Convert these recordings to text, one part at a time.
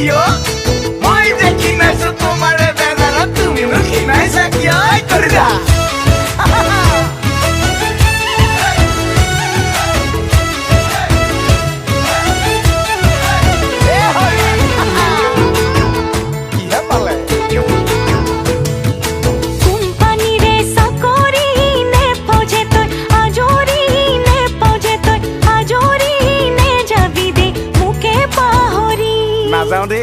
কিয় মই যে কিনাইছো তোমাৰে বেজাৰত তুমি মোক কিনাইছা কিয় কৰিলা যাও দে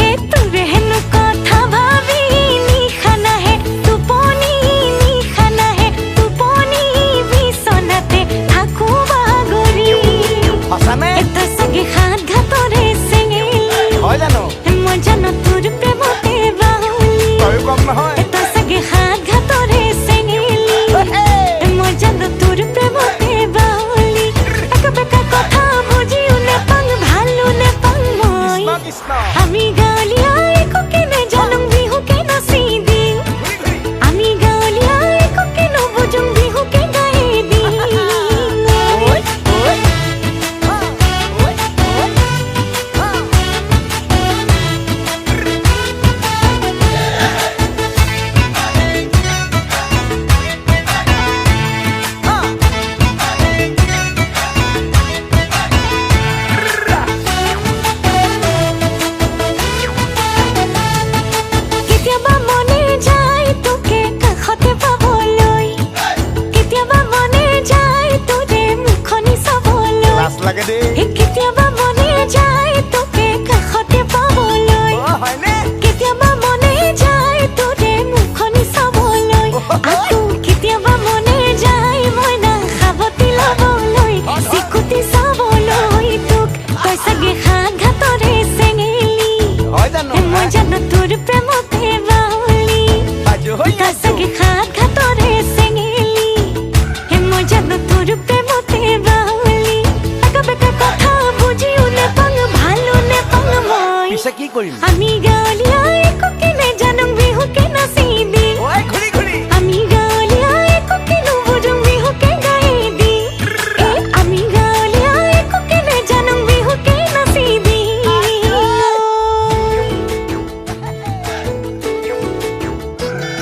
এ তোৰ হেনু কথা ভাবি নিখানা হে টোপনি নিখানা হে টোপনি বিছনাতে থাকো বাগৰি সঁচানে এটা সগে হাত ঘাতৰে চেঙেলি হয় জানো মই জানো তোৰ প্ৰেমতে বাহুলি তই কম নহয় এটা সগে হাত ঘাতৰে চেঙেলি মই জানো তোৰ প্ৰেমতে বাহুলি একা বেকা কথা বুজিও নেপাং ভালো নেপাং মই আমি গাঁৱলীয়া একো কেনে জানো বিহুকে নাচি দিম আমি গাঁৱলীয়া একো কেনে বুজুং বিহুকে গাই দিম কেতিয়াবা মনে যায় তোকে কাষতে পাবলৈ কেতিয়াবা মনে যায় তোৰে মুখনি চাবলৈ লাজ লাগে দে কেতিয়াবা মনে যায় তোকে কাষতে পাবলৈ হয়নে কেতিয়াবা মনে যায় তোৰে মুখনি চাবলৈ আকৌ কেতিয়াবা মনে যায় মই না খাবতি ল'বলৈ চিকুটি চাবলৈ তোক তই চাগে হাত ঘাতৰে চেঙেলি হয় জানো মই জানো তোৰ প্ৰেমতে বাউলি বাজু হৈ তই চাগে হাত ঘাতৰে চেঙেলি মই জানো তোৰ প্ৰেমতে বাউলি একা বেকা কথা বুজিও নেপাং ভালো নেপাং মই পিছে কি কৰিম আমি গা